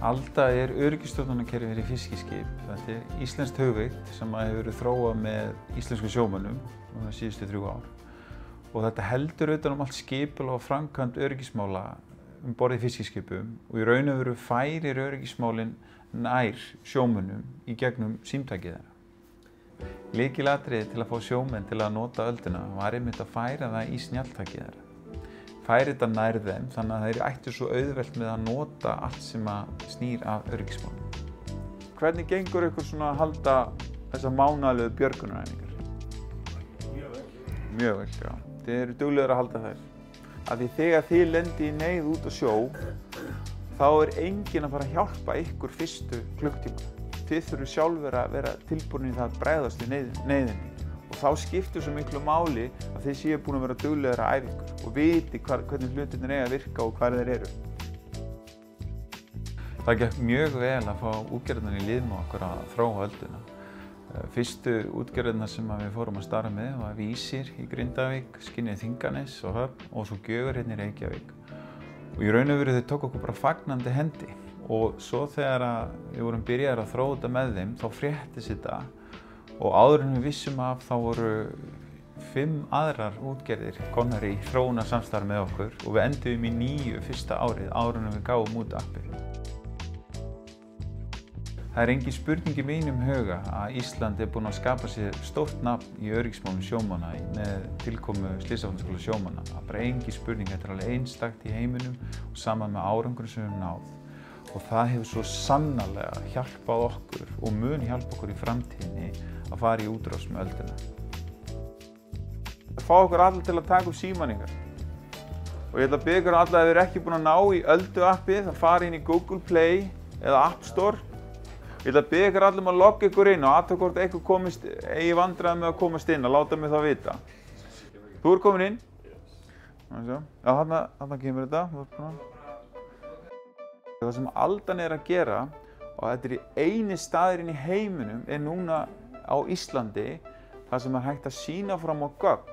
Alda öryggisstjórnunarkerfi fyrir fiskiskip. Þetta íslenskt hugvit sem hefur verið þróað með íslensku sjómönnum síðustu 3 ár. Og þetta heldur utan allt skipulag og framkvæmd öryggismála borð í fiskiskipum og í raun og veru færir öryggismálin nær sjómönnum í gegnum símtækið þeirra. Lykilatriði til að fá sjómenn til að nota ölduna var einmitt að færa það í snjalltækið þeirra. Færi þetta nær þeim þannig að þeir ættu svo auðvelt með að nota allt sem að snýr af öryggismálum. Hvernig gengur ykkur svona að halda þessar mánaðarlegu björgunaræfingar? Mjög vel, já. Þið eru duglegir að halda þær. Af því þegar þið lendið í neyð út á sjó, þá enginn að fara að hjálpa ykkur fyrstu klukktíma. Þið þurfum sjálfur að vera tilbúin í það að bregðast við neyðinni. Og þá skiptir svo miklu máli að þið séu búin að vera duglegir að æfa ykkur og viti hvernig hlutirnir eiga að virka og hvar þeir eru. Það gekk mjög vel að fá útgerðarnar í lið með okkur að þróa ölduna. Fyrstu útgerðirnar sem við fórum að starfa með var Vísir í Grindavík, Skinnið Þinganes og Höfn og svo Gjögur hérna í Reykjavík. Og í raun og veru þau tók okkur bara fagnandi hendi og svo þegar við vorum byrjaðir að þróa þetta með þeim þá fréttist þetta og áður en við vissum af þá voru 5 aðrar útgerðir komnar í þróunarsamstarf með okkur og við endum í 9 fyrsta árið áður en við gáfum út appið. Það engin spurning í mínum huga að Ísland búinn að skapa sér stórt nafn í öryggismálum sjómanna með tilkomu Slysavarnaskóla sjómanna. Það er bara engin spurning, þetta alveg einstakt í heiminum og saman með árangurinn sem við höfum náð. Og það hefur svo sannarlega hjálpað okkur og mun hjálpa okkur í framtíðinni að fara í útrás með ölduna. Fá okkur alla til að taka upp símann ykkar. Og ég ætla að biðja ykkur alla ef þið eru ekki búin að ná í Öldu appið að fara inn í Google Play eða App Store. Ég ætla að biðja ykkur alla að logga ykkur inn og athuga hvort eitthvað eigi vandræði með að komast inn og láta mig það vita. Þú komin inn? Já, þarna kemur þetta. Það sem Aldan að gera, og þetta eini staðurinn í heiminum núna á Íslandi, þar sem hægt að sýna fram á gögn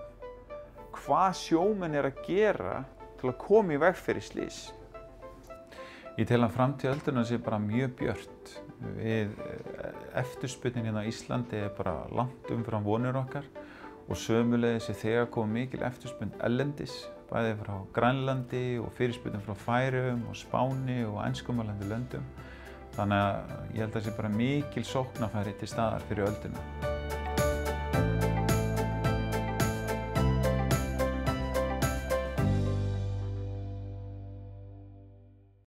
hvað sjómenn að gera til að koma í veg fyrir slys. Ég tel að framtíð öldunnar sé bara mjög björt. Eftirspurnin hérna á Íslandi bara langt umfram vonir okkar og sömuleiðis þegar kom mikil eftirspurn erlendis, bæði frá Grænlandi og fyrirspurnin frá Færeyjum og Spáni og enskumælandi löndum. Þannig að ég held að það sé bara mikil sóknarfæri til staðar fyrir ölduna.